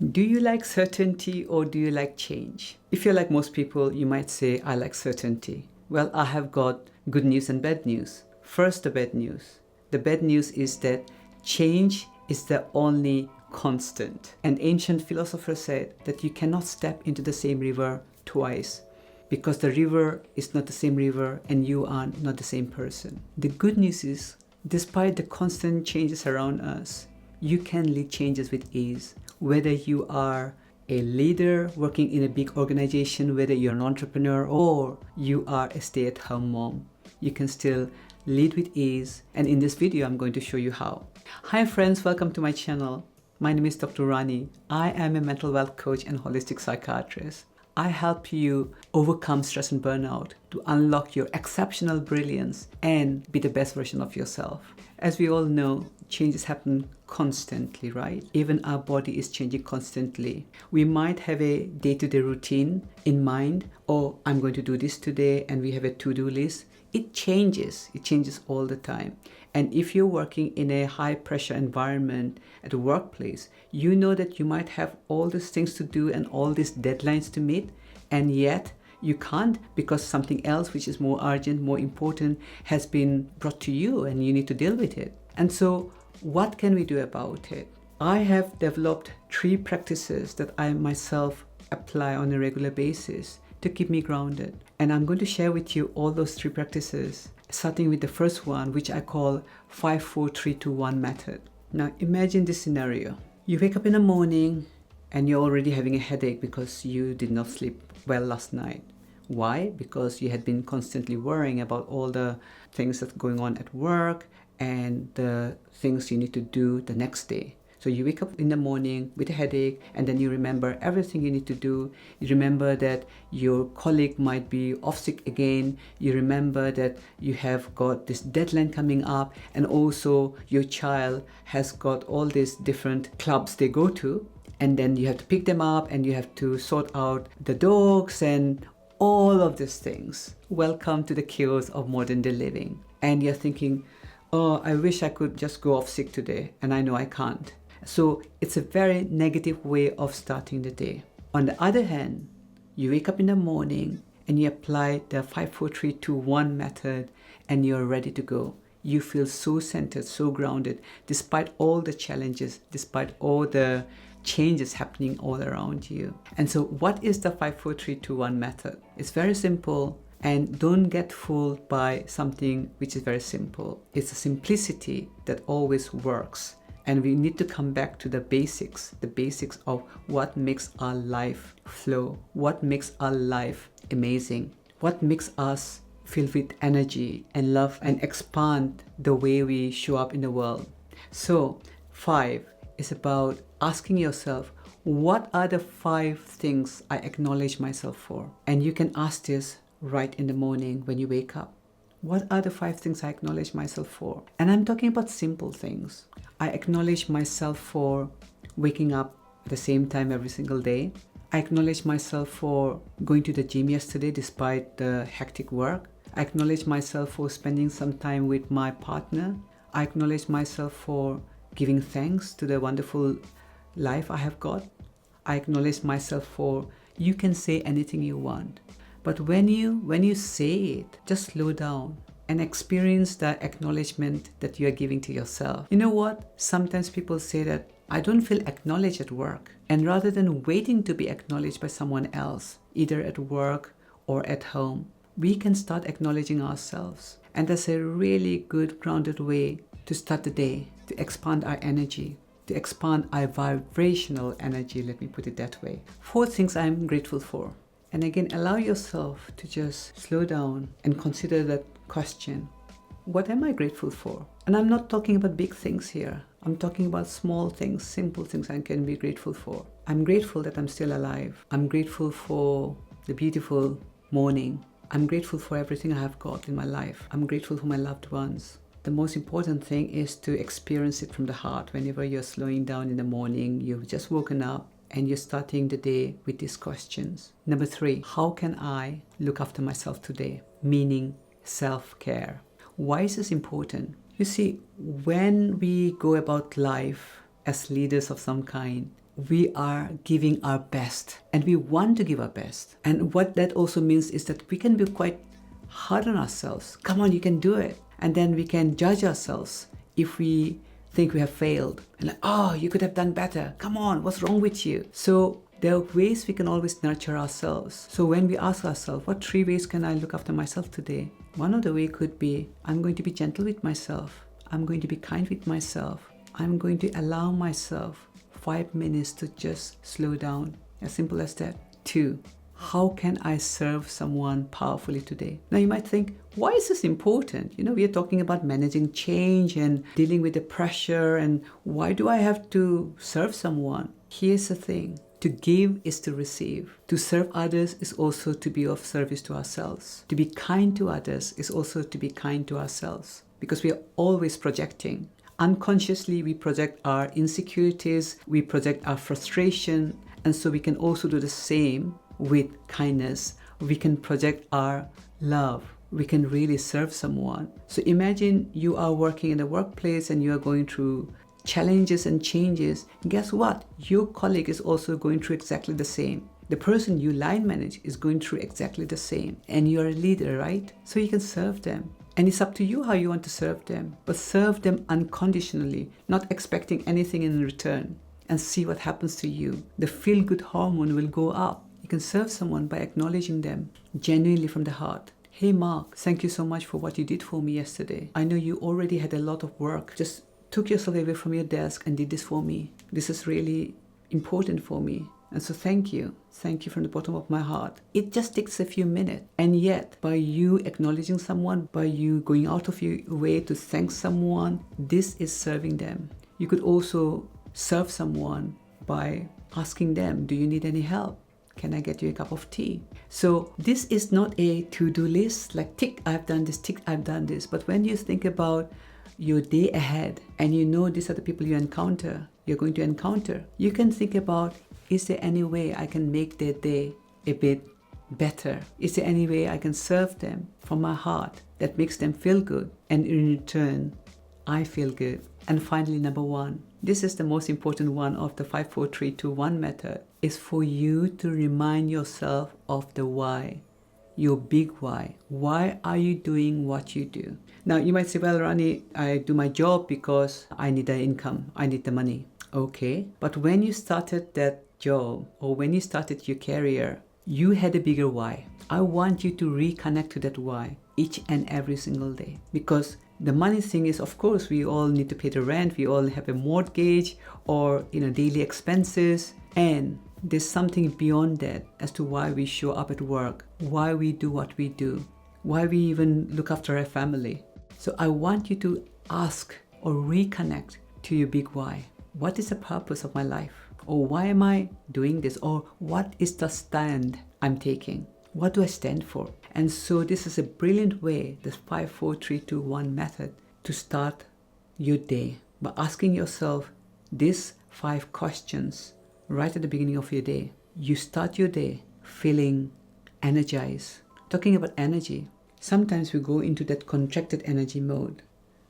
Do you like certainty or do you like change? If you're like most people, you might say, I like certainty. Well, I have got good news and bad news. First, the bad news. The bad news is that change is the only constant. An ancient philosopher said that you cannot step into the same river twice because the river is not the same river and you are not the same person. The good news is, despite the constant changes around us, you can lead changes with ease. Whether you are a leader working in a big organization, whether you're an entrepreneur or you are a stay-at-home mom, you can still lead with ease. And in this video, I'm going to show you how. Hi friends, welcome to my channel. My name is Dr. Rani. I am a mental health coach and holistic psychiatrist. I help you overcome stress and burnout to unlock your exceptional brilliance and be the best version of yourself. As we all know, changes happen constantly, right? Even our body is changing constantly. We might have a day-to-day routine in mind, or I'm going to do this today, and we have a to-do list. It changes all the time. And if you're working in a high pressure environment at a workplace, you know that you might have all these things to do and all these deadlines to meet, and yet you can't because something else which is more urgent, more important has been brought to you and you need to deal with it. And so what can we do about it? I have developed 3 practices that I myself apply on a regular basis to keep me grounded. And I'm going to share with you all those 3 practices, starting with the first one, which I call 5-4-3-2-1 method. Now imagine this scenario. You wake up in the morning and you're already having a headache because you did not sleep well last night. Why? Because you had been constantly worrying about all the things that's going on at work and the things you need to do the next day. So you wake up in the morning with a headache, and then you remember everything you need to do. You remember that your colleague might be off sick again. You remember that you have got this deadline coming up, and also your child has got all these different clubs they go to, and then you have to pick them up and you have to sort out the dogs and all of these things. Welcome to the chaos of modern day living. And you're thinking, oh, I wish I could just go off sick today, and I know I can't. So it's a very negative way of starting the day. On the other hand, you wake up in the morning and you apply the 5-4-3-2-1 method and you're ready to go. You feel so centered, so grounded, despite all the challenges, despite all the changes happening all around you. And so what is the 5-4-3-2-1 method? It's very simple. And don't get fooled by something which is very simple. It's a simplicity that always works. And we need to come back to the basics of what makes our life flow, what makes our life amazing, what makes us feel with energy and love and expand the way we show up in the world. So 5 is about asking yourself, what are the 5 things I acknowledge myself for? And you can ask this right in the morning when you wake up. What are the 5 things I acknowledge myself for? And I'm talking about simple things. I acknowledge myself for waking up at the same time every single day. I acknowledge myself for going to the gym yesterday despite the hectic work. I acknowledge myself for spending some time with my partner. I acknowledge myself for giving thanks to the wonderful life I have got. I acknowledge myself for, you can say anything you want. But when you say it, just slow down and experience the acknowledgement that you are giving to yourself. You know what? Sometimes people say that I don't feel acknowledged at work. And rather than waiting to be acknowledged by someone else, either at work or at home, we can start acknowledging ourselves. And that's a really good grounded way to start the day, to expand our energy, to expand our vibrational energy, let me put it that way. 4 things I'm grateful for. And again, allow yourself to just slow down and consider that question. What am I grateful for? And I'm not talking about big things here. I'm talking about small things, simple things I can be grateful for. I'm grateful that I'm still alive. I'm grateful for the beautiful morning. I'm grateful for everything I have got in my life. I'm grateful for my loved ones. The most important thing is to experience it from the heart. Whenever you're slowing down in the morning, you've just woken up, and you're starting the day with these questions. Number 3, how can I look after myself today? Meaning self-care. Why is this important? You see, when we go about life as leaders of some kind, we are giving our best, and we want to give our best. And what that also means is that we can be quite hard on ourselves. Come on, you can do it. And then we can judge ourselves if we think we have failed. And like, oh, you could have done better. Come on, what's wrong with you? So there are ways we can always nurture ourselves. So when we ask ourselves, what 3 ways can I look after myself today? One of the ways could be, I'm going to be gentle with myself. I'm going to be kind with myself. I'm going to allow myself 5 minutes to just slow down. As simple as that. 2, how can I serve someone powerfully today? Now you might think, why is this important? We are talking about managing change and dealing with the pressure, and why do I have to serve someone? Here's the thing. To give is to receive. To serve others is also to be of service to ourselves. To be kind to others is also to be kind to ourselves, because we are always projecting. Unconsciously, we project our insecurities, we project our frustration, and so we can also do the same with kindness. We can project our love. We can really serve someone. So imagine you are working in the workplace and you are going through challenges and changes. Guess what? Your colleague is also going through exactly the same. The person you line manage is going through exactly the same. And you're a leader, right? So you can serve them. And it's up to you how you want to serve them. But serve them unconditionally, not expecting anything in return. And see what happens to you. The feel-good hormone will go up. You can serve someone by acknowledging them genuinely from the heart. Hey Mark, thank you so much for what you did for me yesterday. I know you already had a lot of work. Just took yourself away from your desk and did this for me. This is really important for me. And so thank you. Thank you from the bottom of my heart. It just takes a few minutes. And yet, by you acknowledging someone, by you going out of your way to thank someone, this is serving them. You could also serve someone by asking them, do you need any help? Can I get you a cup of tea? So this is not a to-do list, like tick, I've done this, tick, I've done this. But when you think about your day ahead and you know these are the people you're going to encounter, you can think about, is there any way I can make their day a bit better? Is there any way I can serve them from my heart that makes them feel good? And in return, I feel good. And finally, number 1, this is the most important one of the 5, 4, 3, 2, 1 method, is for you to remind yourself of the why, your big why. Why are you doing what you do? Now, you might say, well, Rani, I do my job because I need the income, I need the money. Okay, but when you started that job or when you started your career, you had a bigger why. I want you to reconnect to that why each and every single day, because the money thing is, of course, we all need to pay the rent, we all have a mortgage or daily expenses, and there's something beyond that as to why we show up at work, why we do what we do, why we even look after our family. So I want you to ask or reconnect to your big why. What is the purpose of my life? Or why am I doing this? Or what is the stand I'm taking? What do I stand for? And so this is a brilliant way, this 5, 4, 3, 2, 1 method, to start your day by asking yourself these 5 questions right at the beginning of your day. You start your day feeling energized. Talking about energy, sometimes we go into that contracted energy mode.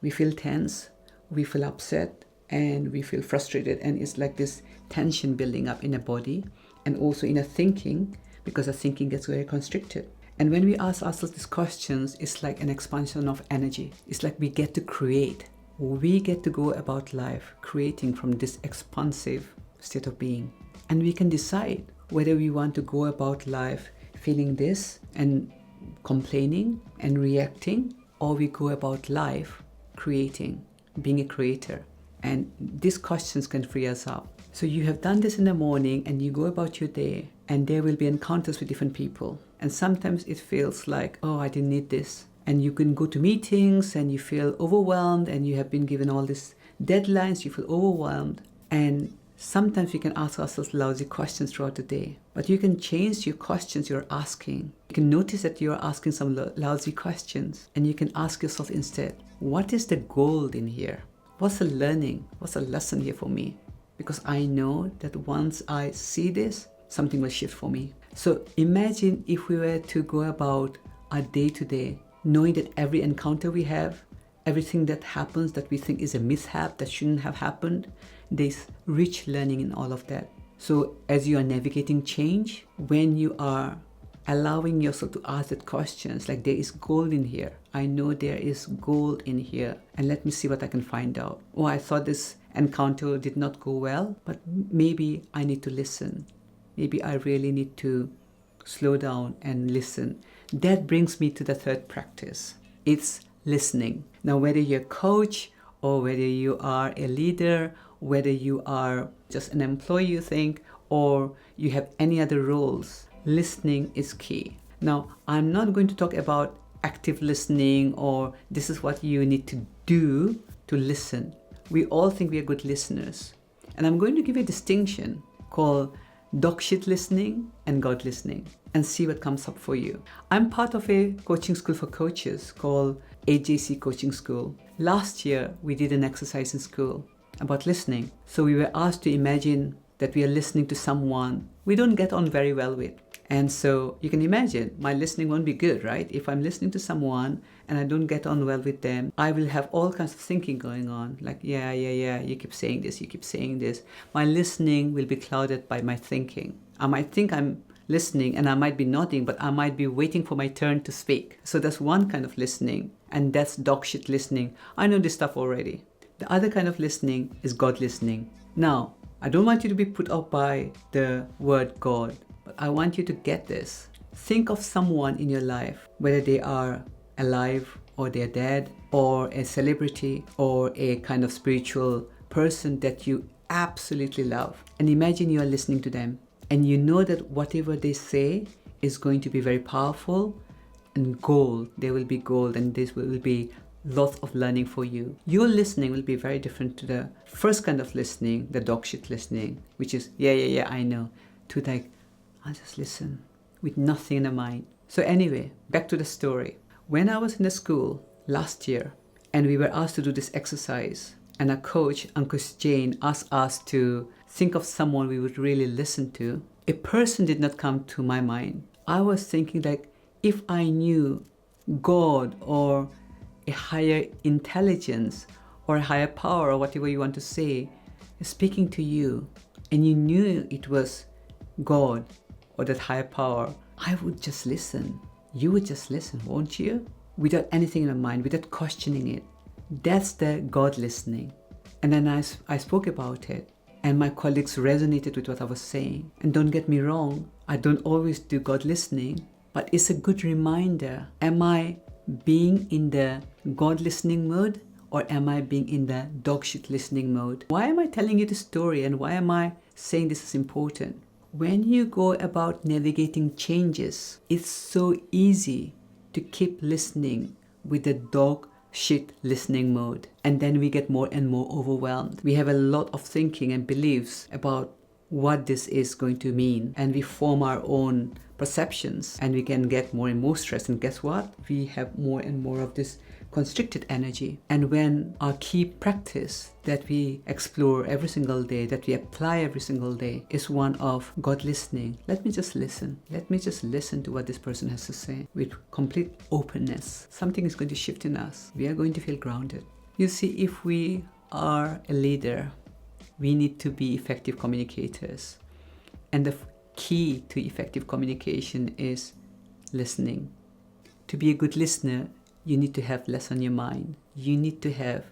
We feel tense, we feel upset, and we feel frustrated, and it's like this tension building up in the body and also in our thinking, because our thinking gets very constricted. And when we ask ourselves these questions, it's like an expansion of energy. It's like we get to create. We get to go about life creating from this expansive state of being. And we can decide whether we want to go about life feeling this and complaining and reacting, or we go about life creating, being a creator. And these questions can free us up. So you have done this in the morning and you go about your day, and there will be encounters with different people. And sometimes it feels like, oh, I didn't need this. And you can go to meetings and you feel overwhelmed, and you have been given all these deadlines, you feel overwhelmed. And sometimes we can ask ourselves lousy questions throughout the day. But you can change your questions you're asking. You can notice that you're asking some lousy questions, and you can ask yourself instead, what is the gold in here? What's the learning? What's the lesson here for me? Because I know that once I see this, something will shift for me. So imagine if we were to go about our day to day, knowing that every encounter we have, everything that happens that we think is a mishap that shouldn't have happened, There's rich learning in all of that. So as you are navigating change, when you are allowing yourself to ask that questions, like there is gold in here. I know there is gold in here, and let me see what I can find out. Oh, I thought this encounter did not go well, but maybe I need to listen. Maybe I really need to slow down and listen. That brings me to the third practice. It's listening. Now, whether you're a coach or whether you are a leader, whether you are just an employee, you think, or you have any other roles, listening is key. Now, I'm not going to talk about active listening or this is what you need to do to listen. We all think we are good listeners. And I'm going to give you a distinction called dog shit listening and God listening, and see what comes up for you. I'm part of a coaching school for coaches called AJC Coaching School. Last year, we did an exercise in school about listening. So we were asked to imagine that we are listening to someone we don't get on very well with. And so you can imagine my listening won't be good, right? If I'm listening to someone and I don't get on well with them, I will have all kinds of thinking going on. Like, yeah, you keep saying this. My listening will be clouded by my thinking. I might think I'm listening and I might be nodding, but I might be waiting for my turn to speak. So that's one kind of listening, and that's dog shit listening. I know this stuff already. The other kind of listening is God listening. Now, I don't want you to be put off by the word God, but I want you to get this. Think of someone in your life, whether they are alive or they're dead, or a celebrity or a kind of spiritual person that you absolutely love. And imagine you are listening to them and you know that whatever they say is going to be very powerful and gold. There will be gold, and this will be lots of learning for you. Your listening will be very different to the first kind of listening, the dog shit listening, which is, yeah, I know, to like, I'll just listen with nothing in the mind. So anyway, back to the story. When I was in the school last year and we were asked to do this exercise, and our coach, Uncle Jane, asked us to think of someone we would really listen to, a person did not come to my mind. I was thinking like, if I knew God or a higher intelligence or a higher power or whatever you want to say is speaking to you, and you knew it was God or that higher power, I would just listen. You would just listen, won't you? Without anything in your mind, without questioning it. That's the God listening. And then I spoke about it, and my colleagues resonated with what I was saying. And don't get me wrong, I don't always do God listening, but it's a good reminder. Am I being in the God listening mode, or am I being in the dog shit listening mode? Why am I telling you the story, and why am I saying this is important? When you go about navigating changes, it's so easy to keep listening with the dog shit listening mode. And then we get more and more overwhelmed. We have a lot of thinking and beliefs about what this is going to mean. And we form our own perceptions, and we can get more and more stressed. And guess what? We have more and more of this constricted energy. And when our key practice that we explore every single day, that we apply every single day, is one of God listening. Let me just listen. Let me just listen to what this person has to say with complete openness. Something is going to shift in us. We are going to feel grounded. You see, if we are a leader, we need to be effective communicators. And the key to effective communication is listening. To be a good listener, you need to have less on your mind. You need to have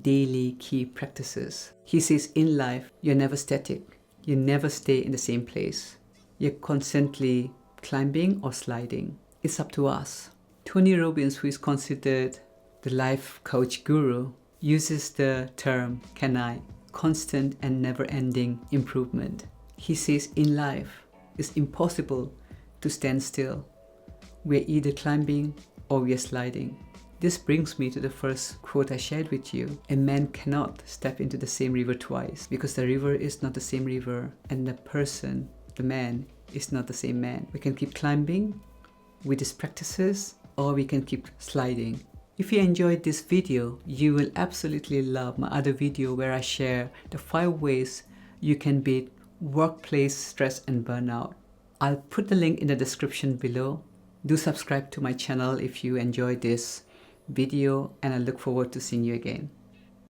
daily key practices. He says in life, you're never static. You never stay in the same place. You're constantly climbing or sliding. It's up to us. Tony Robbins, who is considered the life coach guru, uses the term constant and never-ending improvement. He says in life, it's impossible to stand still. We're either climbing or we are sliding. This brings me to the first quote I shared with you. A man cannot step into the same river twice, because the river is not the same river, and the person, the man, is not the same man. We can keep climbing with these practices, or we can keep sliding. If you enjoyed this video, you will absolutely love my other video where I share the 5 ways you can beat workplace stress and burnout. I'll put the link in the description below. Do subscribe to my channel if you enjoyed this video, and I look forward to seeing you again.